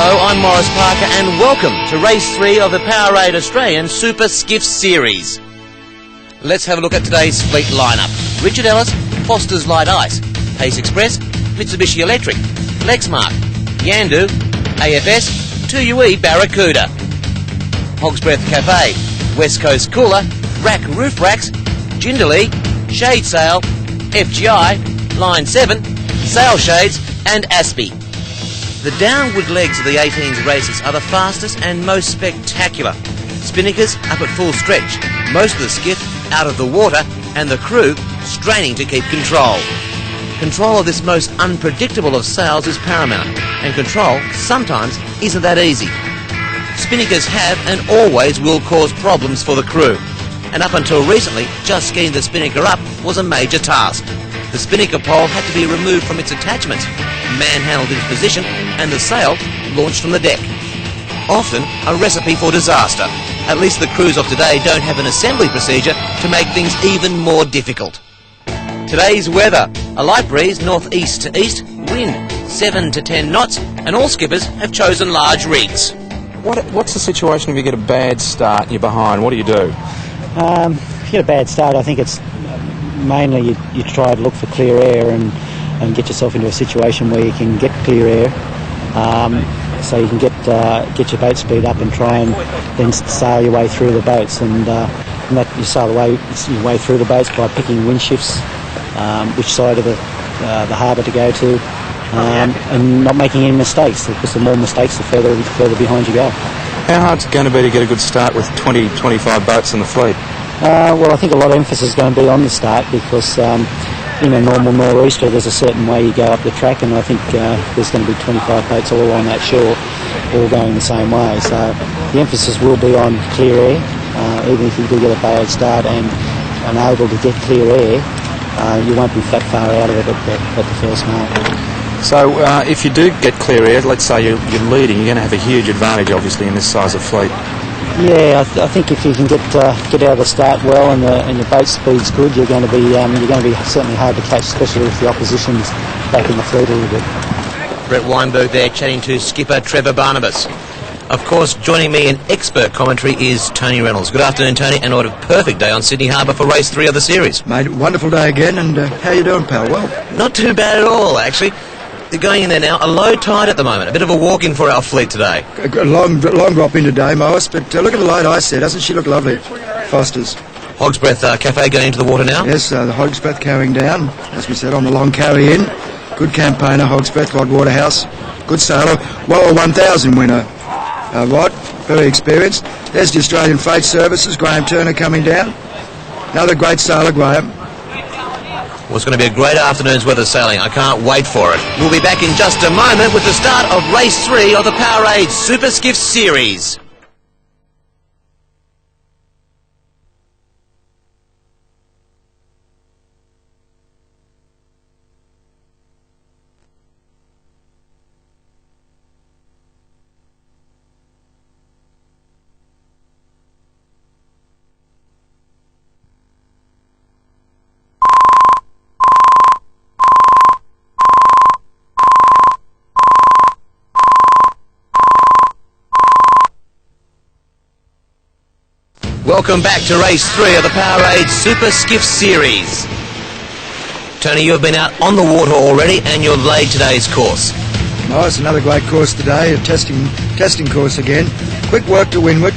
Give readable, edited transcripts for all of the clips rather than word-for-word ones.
Hello, I'm Morris Parker and welcome to Race 3 of the Powerade Australian Super Skiff Series. Let's have a look at today's fleet lineup. Richard Ellis, Foster's Light Ice, Pace Express, Mitsubishi Electric, Lexmark, Yandu, AFS, 2UE Barracuda, Hog's Breath Cafe, West Coast Cooler, Rack Roof Racks, Jindalee, Shade Sail, FGI, Line 7, Sail Shades and Aspie. The downward legs of the 18's races are the fastest and most spectacular. Spinnakers up at full stretch, most of the skiff out of the water and the crew straining to keep control. Control of this most unpredictable of sails is paramount, and control sometimes isn't that easy. Spinnakers have and always will cause problems for the crew, and up until recently just getting the spinnaker up was a major task. The spinnaker pole had to be removed from its attachments, manhandled into position, and the sail launched from the deck. Often a recipe for disaster. At least the crews of today don't have an assembly procedure to make things even more difficult. Today's weather: a light breeze northeast to east, wind 7 to 10 knots, and all skippers have chosen large rigs. What's the situation if you get a bad start and you're behind? What do you do? If you get a bad start, I think it's mainly you try to look for clear air and get yourself into a situation where you can get clear air, so you can get your boat speed up and try and then sail your way through the boats, and that you sail your way through the boats by picking wind shifts, which side of the harbour to go to, and not making any mistakes, because the more mistakes the further behind you go. How hard is it going to be to get a good start with 20-25 boats in the fleet? Well, I think a lot of emphasis is going to be on the start, because in a normal nor'easter there's a certain way you go up the track, and I think there's going to be 25 boats all along that shore, all going the same way. So the emphasis will be on clear air. Even if you do get a bad start and unable to get clear air, you won't be that far out of it at the first mark. So if you do get clear air, let's say you're leading, you're going to have a huge advantage obviously in this size of fleet. Yeah, I think if you can get out of the start well and your boat speed's good, you're going to be certainly hard to catch, especially if the opposition's back in the fleet a little bit. Brett Weinberg there chatting to skipper Trevor Barnabas. Of course, joining me in expert commentary is Tony Reynolds. Good afternoon, Tony, and what a perfect day on Sydney Harbour for race 3 of the series. Mate, wonderful day again, and how you doing, pal? Well, not too bad at all, actually. They're going in there now, a low tide at the moment, a bit of a walk-in for our fleet today. a long drop in today, Morris, but look at the light ice there. Doesn't she look lovely? Foster's. Hog's Breath Cafe going into the water now? Yes, the Hog's Breath carrying down, as we said, on the long carry in. Good campaigner, Hog's Breath, Rod Waterhouse. Good sailor. Well, 1000 winner, Rod. Very experienced. There's the Australian Freight Services, Graham Turner coming down. Another great sailor, Graham. Well, it's going to be a great afternoon's worth of sailing. I can't wait for it. We'll be back in just a moment with the start of Race 3 of the Powerade Super Skiff Series. Welcome back to Race 3 of the Powerade Super Skiff Series. Tony, you have been out on the water already and you've laid today's course. Nice, another great course today, a testing course again. Quick work to windward,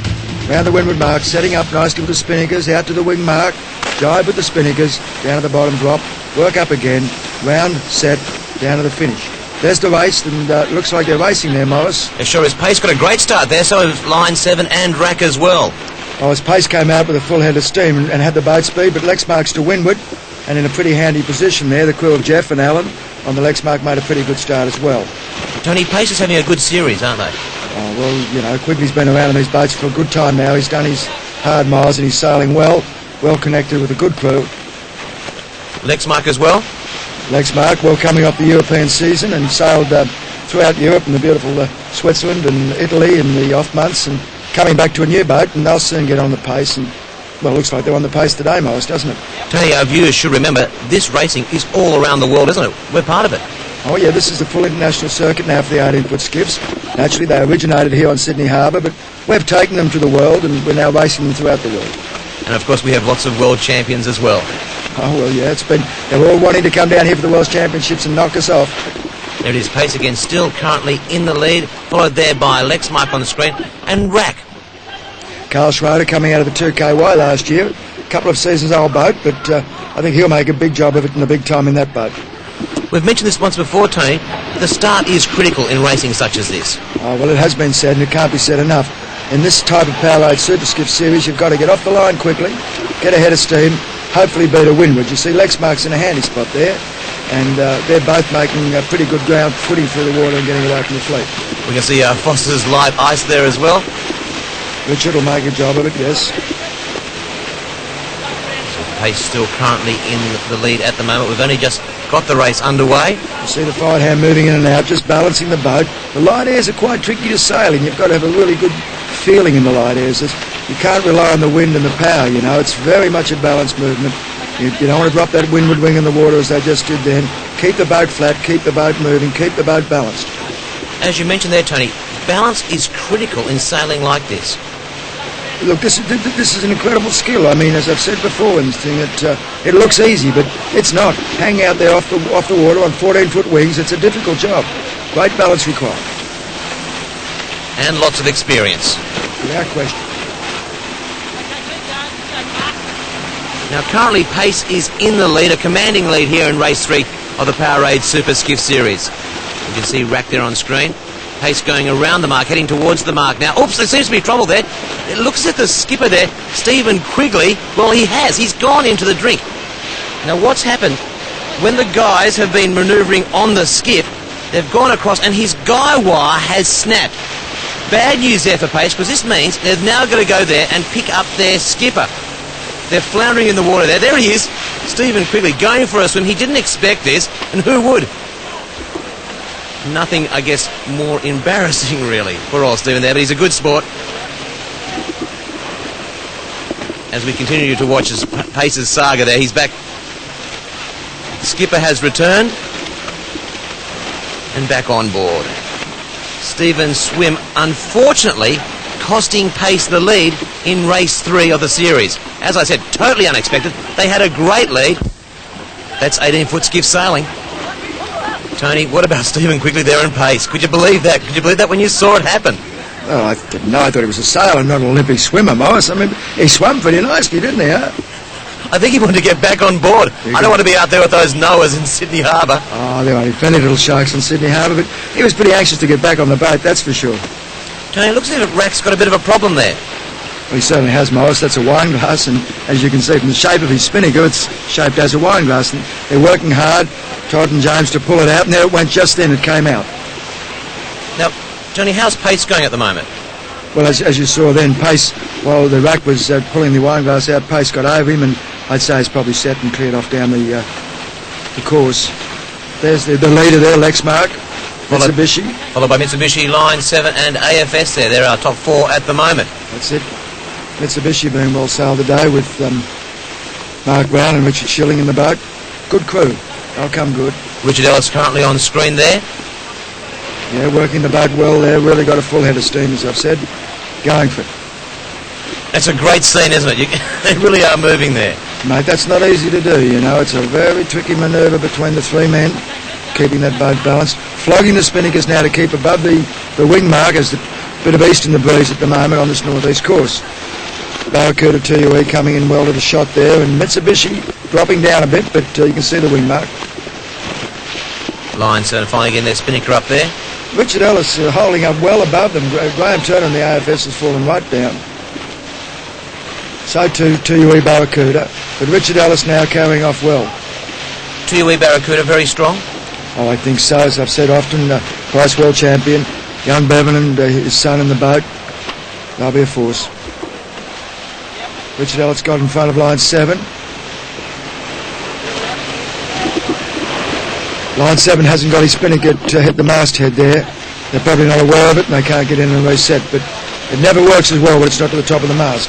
round the windward mark, setting up nicely with the spinnakers, out to the wing mark, dive with the spinnakers, down to the bottom drop, work up again, round, set, down to the finish. There's the race, and looks like they're racing there, Morris. It sure is. Pace got a great start there, so is Line 7 and Rack as well. As Pace came out with a full head of steam and had the boat speed, but Lexmark's to windward and in a pretty handy position there. The crew of Jeff and Alan on the Lexmark made a pretty good start as well. Tony, Pace is having a good series, aren't they? Oh, well, you know, Quigley's been around on these boats for a good time now. He's done his hard miles and he's sailing well connected with a good crew. Lexmark as well? Lexmark, well, coming off the European season and sailed throughout Europe and the beautiful Switzerland and Italy in the off months, and coming back to a new boat, and they'll soon get on the pace. And well, it looks like they're on the pace today, Morris, doesn't it? Tony, our viewers should remember this racing is all around the world, isn't it? We're part of it. Oh yeah, this is the full international circuit now for the 18-foot skiffs. Naturally, they originated here on Sydney Harbour, but we've taken them to the world and we're now racing them throughout the world. And of course we have lots of world champions as well. Oh well, yeah, they're all wanting to come down here for the World Championships and knock us off. There it is, Pace again, still currently in the lead, followed there by Lex Mike on the screen, and Rack. Carl Schroeder coming out of the 2KY last year, a couple of seasons old boat, but I think he'll make a big job of it in the big time in that boat. We've mentioned this once before, Tony. The start is critical in racing such as this. Oh, well, it has been said, and it can't be said enough. In this type of Powerade Super Skiff series, you've got to get off the line quickly, get ahead of steam, hopefully beat a windward. You see Lexmark's in a handy spot there, and they're both making pretty good ground footing through the water and getting away from the fleet. We can see Foster's live ice there as well. Richard will make a job of it, yes. Pace still currently in the lead at the moment. We've only just got the race underway. You see the fine hand moving in and out, just balancing the boat. The light airs are quite tricky to sail, and you've got to have a really good feeling in the light airs. You can't rely on the wind and the power, you know. It's very much a balanced movement. You don't want to drop that windward wing in the water as they just did then. Keep the boat flat, keep the boat moving, keep the boat balanced. As you mentioned there, Tony, balance is critical in sailing like this. Look, this is an incredible skill. I mean, as I've said before in this thing, it looks easy, but it's not. Hanging out there off the water on 14-foot wings, it's a difficult job. Great balance required. And lots of experience. Without question. Now, currently, Pace is in the lead, a commanding lead here in race 3 of the Powerade Super Skiff Series. You can see Rack there on screen. Pace going around the mark, heading towards the mark now. Oops, there seems to be trouble there. It looks at the skipper there, Stephen Quigley. Well, he's gone into the drink. Now, what's happened? When the guys have been manoeuvring on the skiff, they've gone across and his guy wire has snapped. Bad news there for Pace, because this means they've now got to go there and pick up their skipper. They're floundering in the water there. There he is, Stephen Quigley, going for a swim. He didn't expect this, and who would? Nothing, I guess, more embarrassing, really, for old Stephen there, but he's a good sport. As we continue to watch Pace's saga there, he's back. The skipper has returned and back on board. Stephen's swim, unfortunately, costing Pace the lead in race 3 of the series. As I said, totally unexpected. They had a great lead. That's 18-foot skiff sailing. Tony, what about Stephen Quigley there in Pace? Could you believe that? Could you believe that when you saw it happen? Well, I didn't know. I thought he was a sailor, not an Olympic swimmer, Morris. I mean, he swam pretty nicely, didn't he, huh? I think he wanted to get back on board. I don't want to be out there with those Noahs in Sydney Harbour. Oh, there are plenty of little sharks in Sydney Harbour, but he was pretty anxious to get back on the boat, that's for sure. Tony, it looks as if Rack's got a bit of a problem there. Well, he certainly has, Morris. That's a wine glass, and as you can see from the shape of his spinnaker, it's shaped as a wine glass. And they're working hard, Todd and James, to pull it out, and there it went just then. It came out. Now, Tony, how's Pace going at the moment? Well, as you saw then, Pace, while the Rack was pulling the wine glass out, Pace got over him, and I'd say he's probably set and cleared off down the course. There's the leader there, Lexmark, Mitsubishi. Followed by Mitsubishi, Line 7 and AFS there. They're our top 4 at the moment. That's it. Mitsubishi being well sailed today with Mark Brown and Richard Schilling in the boat. Good crew. They'll come good. Richard Ellis currently on screen there. Yeah, working the boat well there. Really got a full head of steam, as I've said. Going for it. That's a great scene, isn't it? They really are moving there. Mate, that's not easy to do, you know. It's a very tricky manoeuvre between the 3 men, keeping that boat balanced. Flogging the spinnakers now to keep above the wing mark as the bit of east in the breeze at the moment on this northeast course. Barracuda 2UE coming in well to the shot there, and Mitsubishi dropping down a bit, but you can see the wing mark. Line 7 finally getting their spinnaker up there. Richard Ellis holding up well above them. Graham Turner in the AFS has fallen right down. So too 2UE Barracuda, but Richard Ellis now carrying off well. 2UE Barracuda very strong? Oh, I think so. As I've said often, Price World Champion, young Bevan and his son in the boat. They'll be a force. Richard Ellis got in front of line 7. Line 7 hasn't got his spinnaker to hit the masthead there. They're probably not aware of it and they can't get in and reset, but it never works as well when it's not to the top of the mast.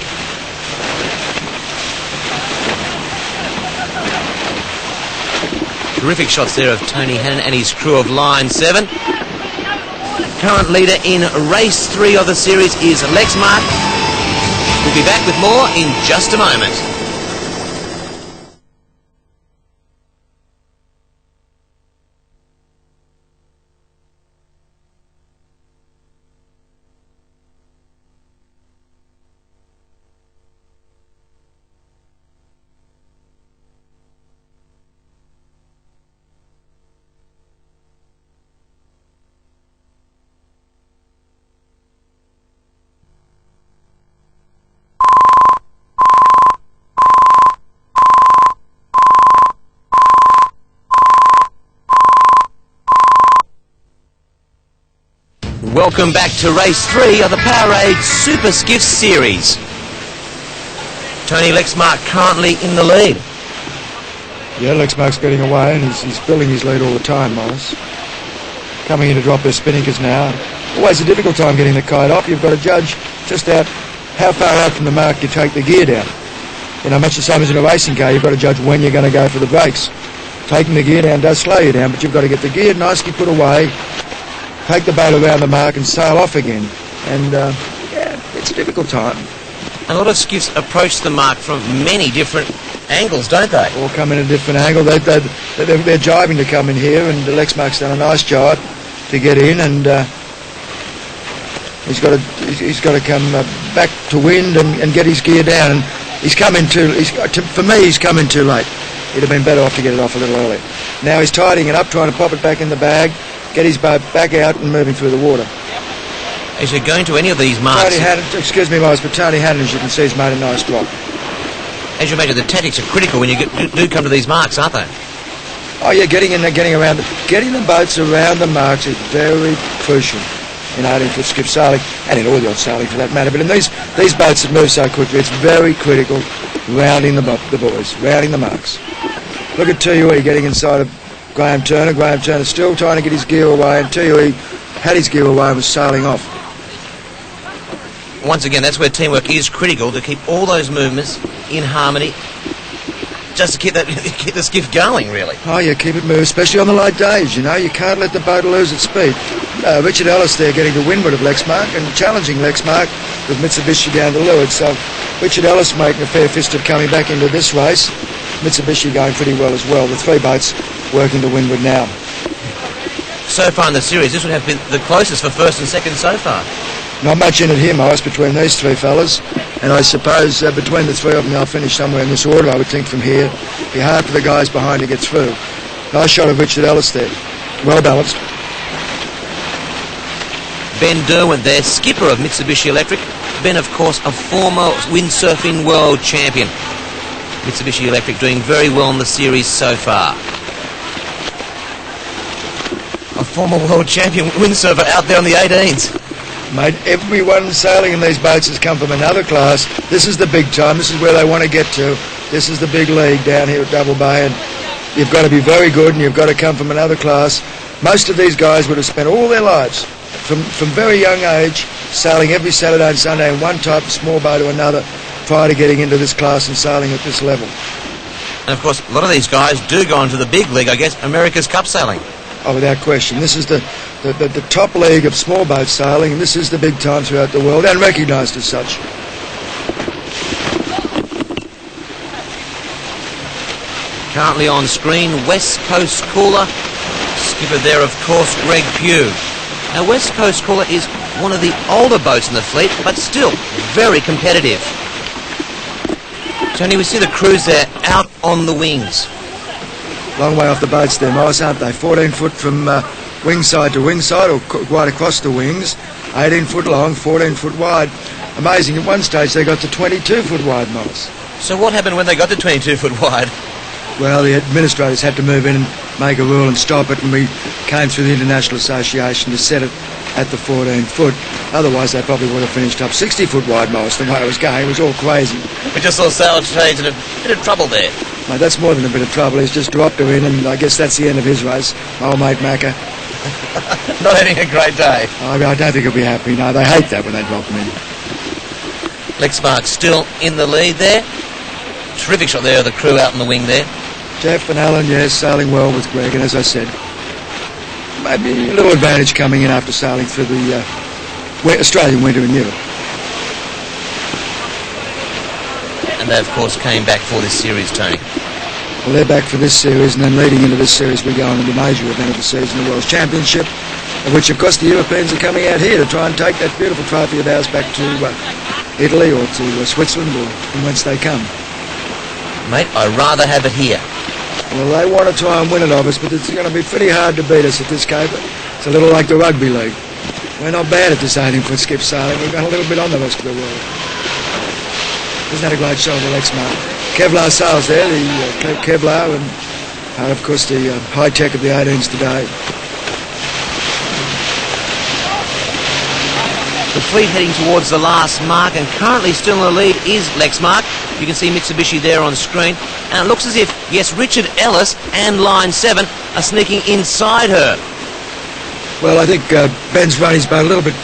Terrific shots there of Tony Hannon and his crew of Line 7. Current leader in race 3 of the series is Lexmark. We'll be back with more in just a moment. Welcome back to race 3 of the Powerade Super Skiffs series. Tony Lexmark currently in the lead. Yeah, Lexmark's getting away and he's building his lead all the time, Morris. Coming in to drop their spinnakers now. Always a difficult time getting the kite off. You've got to judge just how far out from the mark you take the gear down. You know, much the same as in a racing car, you've got to judge when you're going to go for the brakes. Taking the gear down does slow you down, but you've got to get the gear nicely put away, take the boat around the mark and sail off again. And, yeah, it's a difficult time. A lot of skiffs approach the mark from many different angles, don't they? All come in a different angle. They're jibing to come in here, and Lexmark's done a nice job to get in, and he's got to come back to wind and get his gear down. And he's come in for me, he's come in too late. He'd have been better off to get it off a little earlier. Now he's tidying it up, trying to pop it back in the bag, get his boat back out and moving through the water. As you're going to any of these marks... Excuse me, Miles, but Tony Hannon, as you can see, has made a nice drop. As you imagine, the tactics are critical when you do come to these marks, aren't they? Oh, yeah, getting in there, getting the boats around the marks is very crucial in 18ft skiff sailing, and in all yacht sailing for that matter. But in these boats that move so quickly, it's very critical rounding the boys, rounding the marks. Look at TUE getting inside of Graham Turner. Graham Turner still trying to get his gear away, and TUE had his gear away and was sailing off. Once again, that's where teamwork is critical, to keep all those movements in harmony, just to keep the skiff going, really. Oh, yeah, keep it moving, especially on the light days, you know. You can't let the boat lose its speed. Richard Ellis there getting to windward of Lexmark and challenging Lexmark with Mitsubishi down to leeward. So Richard Ellis making a fair fist of coming back into this race. Mitsubishi going pretty well as well. The three boats working to windward now. So far in the series, this would have been the closest for first and second so far. Not much in it here, Morris, between these three fellas. And I suppose between the three of them, they'll finish somewhere in this order, I would think, from here. It'd be hard for the guys behind to get through. Nice shot of Richard Ellis there. Well balanced. Ben Derwent there, skipper of Mitsubishi Electric. Ben, of course, a former windsurfing world champion. Mitsubishi Electric doing very well in the series so far. A former world champion windsurfer out there on the 18s. Mate, everyone sailing in these boats has come from another class. This is the big time. This is where they want to get to. This is the big league down here at Double Bay, and you've got to be very good, and you've got to come from another class. Most of these guys would have spent all their lives, from very young age, sailing every Saturday and Sunday in one type of small boat or another, prior to getting into this class and sailing at this level. And of course, a lot of these guys do go into the big league, I guess, America's Cup sailing. Oh, without question. This is the top league of small boat sailing, and this is the big time throughout the world, and recognised as such. Currently on screen, West Coast Cooler. Skipper there, of course, Greg Pugh. Now, West Coast Cooler is one of the older boats in the fleet, but still very competitive. Tony, we see the crews there out on the wings. Long way off the boats there, Morris, aren't they? 14 foot from wing side to wing side, or quite across the wings. 18 foot long, 14 foot wide. Amazing, at one stage they got to 22 foot wide, Morris. So what happened when they got to 22 foot wide? Well, the administrators had to move in and make a rule and stop it, and we came through the International Association to set it at the 14 foot. Otherwise, they probably would have finished up 60 foot wide, Morris, the way it was going. It was all crazy. We just saw Sail Trades in a bit of trouble there. Mate, that's more than a bit of trouble. He's just dropped her in, and I guess that's the end of his race. My old mate Macca. Not having a great day. I don't think he'll be happy. No, they hate that when they drop him in. Lexmark still in the lead there. Terrific shot there of the crew out in the wing there. Jeff and Alan, yes, sailing well with Greg, and as I said, maybe a little advantage coming in after sailing through the Australian winter in Europe. And they, of course, came back for this series, Tony. Well, they're back for this series, and then leading into this series, we go on to the major event of the season, the World Championship, of which, of course, the Europeans are coming out here to try and take that beautiful trophy of ours back to Italy or to Switzerland, or from whence they come. Mate, I'd rather have it here. Well, they want to try and win it of us, but it's going to be pretty hard to beat us at this caper. It's a little like the rugby league. We're not bad at this 18-foot skiff sailing. We've got a little bit on the rest of the world. Isn't that a great show of the Lexmark? Kevlar sails there, the Kevlar, and of course the high tech of the 18s today. The fleet heading towards the last mark, and currently still in the lead is Lexmark. You can see Mitsubishi there on screen, and it looks as if, yes, Richard Ellis and Line 7 are sneaking inside her. Well, I think Ben's run his boat a little bit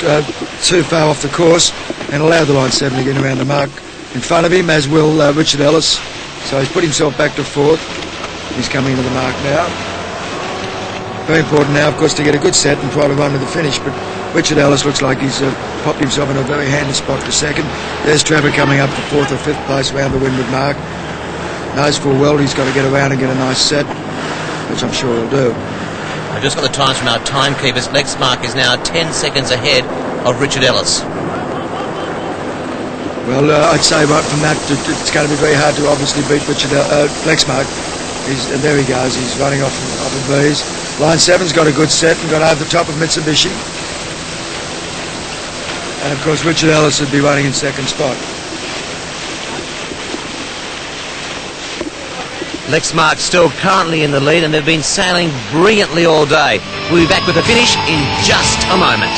too far off the course and allowed the Line 7 to get around the mark in front of him, as will Richard Ellis. So he's put himself back to fourth. He's coming into the mark now. Very important now, of course, to get a good set and try to run to the finish, but Richard Ellis looks like he's popped himself in a very handy spot for second. There's Trevor coming up to fourth or fifth place around the windward mark. Knows full well he's got to get around and get a nice set, which I'm sure he'll do. I've just got the times from our timekeepers. Lexmark is now 10 seconds ahead of Richard Ellis. Well, I'd say right from that, it's going to be very hard to obviously beat Richard Lexmark. And there he goes, he's running off the breeze. Line 7's got a good set and got over the top of Mitsubishi. And of course Richard Ellis would be running in second spot. Lexmark still currently in the lead, and they've been sailing brilliantly all day. We'll be back with the finish in just a moment.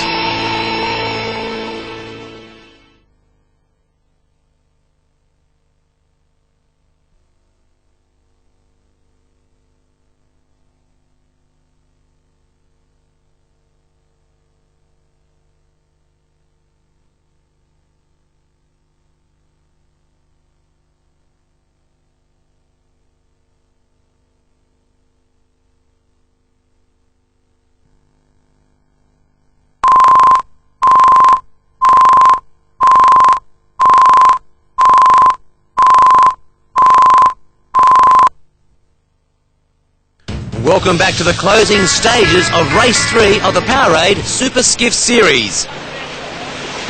Welcome back to the closing stages of Race 3 of the Powerade Super Skiff Series.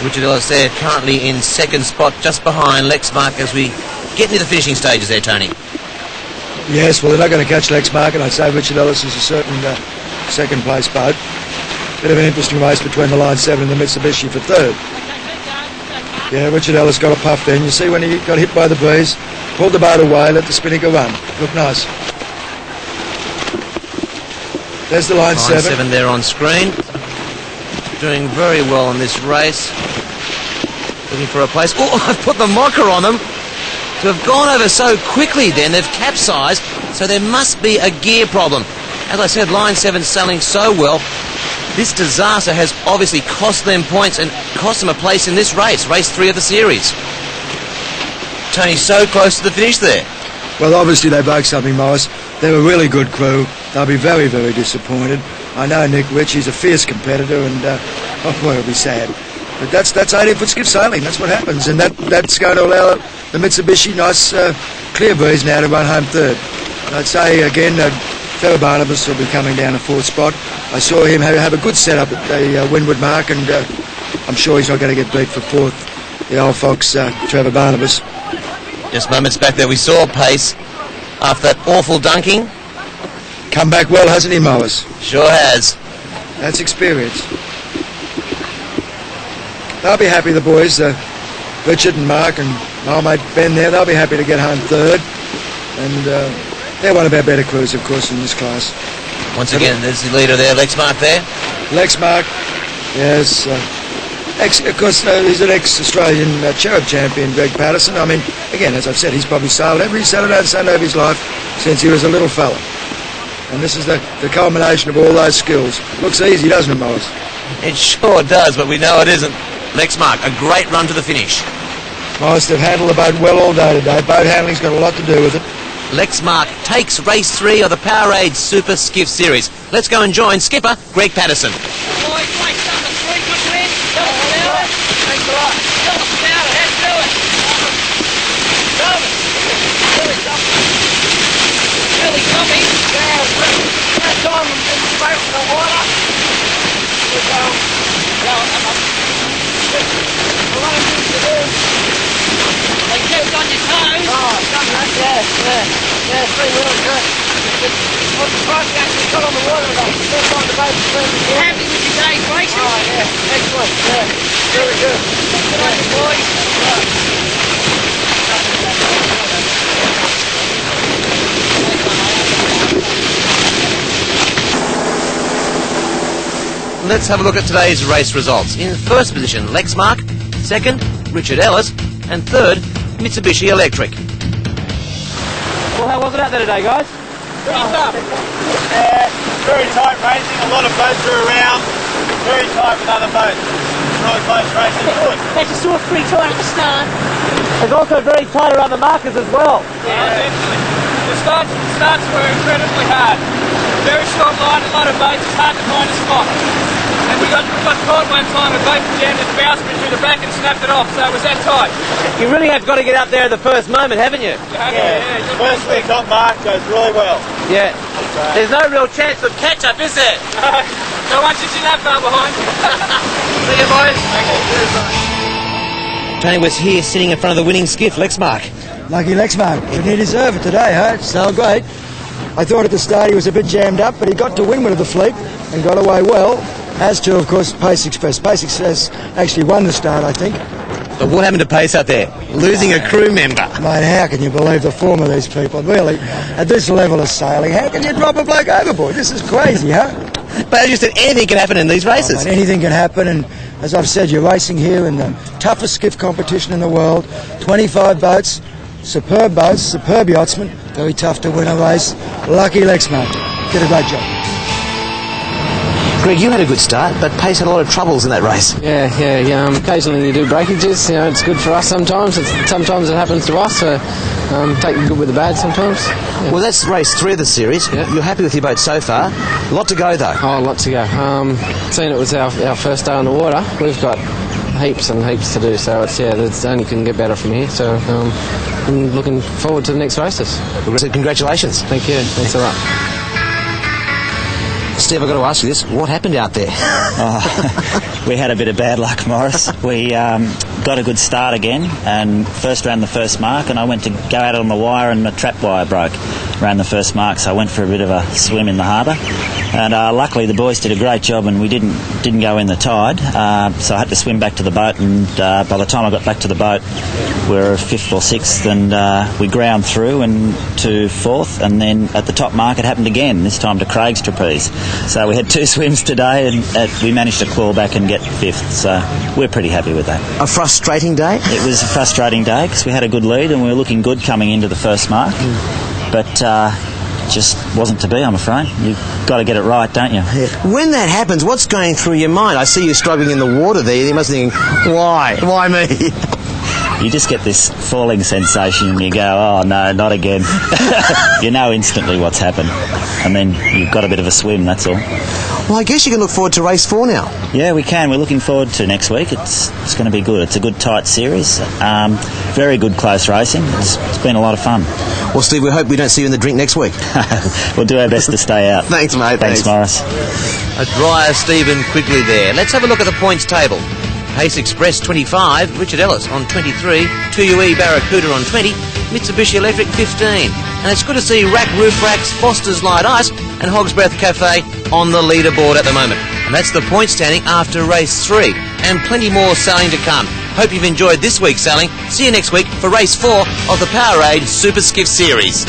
Richard Ellis there currently in second spot, just behind Lexmark as we get into the finishing stages there, Tony. Yes, well, they're not going to catch Lexmark, and I'd say Richard Ellis is a certain second place boat. Bit of an interesting race between the Line 7 and the Mitsubishi for third. Yeah, Richard Ellis got a puff then. You see when he got hit by the breeze, pulled the boat away, let the spinnaker run. Looked nice. There's the Line 7. Line 7 there on screen. Doing very well in this race. Looking for a place. Oh, I've put the mocker on them. To have gone over so quickly then, they've capsized, so there must be a gear problem. As I said, Line 7 selling so well. This disaster has obviously cost them points and cost them a place in this race, Race 3 of the series. Tony, so close to the finish there. Well, obviously they broke something, Morris. They're a really good crew. They'll be very, very disappointed. I know Nick Rich, he's a fierce competitor, and oh boy, it'll be sad. But that's 18-foot skiff sailing. That's what happens, and that's going to allow the Mitsubishi nice clear breeze now to run home third. And I'd say again, Trevor Barnabas will be coming down to fourth spot. I saw him have a good setup at the windward mark, and I'm sure he's not going to get beat for fourth. The old fox, Trevor Barnabas. Just moments back there, we saw Pace after that awful dunking. Come back well, hasn't he, Morris? Sure has. That's experience. They'll be happy, the boys, Richard and Mark and my old mate Ben there, they'll be happy to get home third. And they're one of our better crews, of course, in this class. Once again, there's the leader there, Lexmark there. Lexmark, yes. Of course, he's an ex-Australian cherub champion, Greg Patterson. I mean, again, as I've said, he's probably sailed every Saturday and Sunday of his life since he was a little fella. And this is the culmination of all those skills. Looks easy, doesn't it, Morris? It sure does, but we know it isn't. Lexmark, a great run to the finish. Morris, they've handled the boat well all day today. Boat handling's got a lot to do with it. Lexmark takes race 3 of the Powerade Super Skiff Series. Let's go and join skipper Greg Patterson. Happy with your day's racing? Oh, yeah, excellent, yeah, very good. Good on you, boys. Let's have a look at today's race results. In first position, Lexmark. Second, Richard Ellis. And third, Mitsubishi Electric. Well, how was it out there today, guys? Pretty tough. Very tight racing, a lot of boats are around, very tight with other boats. Really close racing, good. Actually saw it pretty tight at the start. It's also very tight around the markers as well. Yeah, definitely. The starts were incredibly hard. Very short line, a lot of boats, it's hard to find a spot. And we got caught one time, a boat jammed its bowsprit through the back and snapped it off, so it was that tight. You really have got to get out there at the first moment, haven't you? Yeah. First week on mark goes really well. Yeah. There's no real chance of catch-up, is there? So once you're that far behind. See you, boys. Tony was here sitting in front of the winning skiff, Lexmark. Lucky Lexmark, but he deserved it today, huh? So great. I thought at the start he was a bit jammed up, but he got to windward of the fleet and got away well, as to, of course, Pace Express. Pace Express actually won the start, I think. But what happened to Pace out there? Losing a crew member. Mate, how can you believe the form of these people? Really, at this level of sailing, how can you drop a bloke overboard? This is crazy, huh? But as you said, anything can happen in these races. Oh, mate, anything can happen, and as I've said, you're racing here in the toughest skiff competition in the world. 25 boats, superb yachtsmen, very tough to win a race. Lucky Lexmark, did a great job. Greg, you had a good start, but Pace had a lot of troubles in that race. Yeah. Occasionally you do breakages. You know, it's good for us sometimes. Sometimes it happens to us. So take the good with the bad sometimes. Yeah. Well, that's race 3 of the series. Yeah. You're happy with your boat so far. A lot to go, though. Oh, a lot to go. Seeing it was our first day on the water, we've got heaps and heaps to do. So it's only can get better from here. So I'm looking forward to the next races. So congratulations. Thank you. Thanks a lot. Steve, I've got to ask you this. What happened out there? We had a bit of bad luck, Morris. We got a good start again and first ran the first mark, and I went to go out on the wire and the trap wire broke. Ran the first mark, so I went for a bit of a swim in the harbour. And luckily the boys did a great job and we didn't go in the tide. So I had to swim back to the boat, and by the time I got back to the boat, we were 5th or 6th, and we ground through and to 4th, and then at the top mark it happened again, this time to Craig's trapeze. So we had 2 swims today, and we managed to claw back and get 5th, so we're pretty happy with that. A frustrating day? It was a frustrating day because we had a good lead and we were looking good coming into the first mark, but just wasn't to be, I'm afraid. You've got to get it right, don't you? Yeah. When that happens, what's going through your mind? I see you struggling in the water there. You must be thinking, why? Why me? You just get this falling sensation and you go, oh no, not again. You know instantly what's happened, and then you've got a bit of a swim, that's all. Well, I guess you can look forward to race 4 now. Yeah, we can. We're looking forward to next week. It's going to be good. It's a good tight series. Very good close racing. It's been a lot of fun. Well, Steve, we hope we don't see you in the drink next week. We'll do our best to stay out. Thanks, mate. Thanks, Morris. A drier Stephen Quigley there. Let's have a look at the points table. Pace Express 25, Richard Ellis on 23, 2UE Barracuda on 20, Mitsubishi Electric 15. And it's good to see Rack Roof Racks, Foster's Light Ice and Hog's Breath Cafe on the leaderboard at the moment. And that's the point standing after race 3. And plenty more sailing to come. Hope you've enjoyed this week's sailing. See you next week for race 4 of the Powerade Super Skiff Series.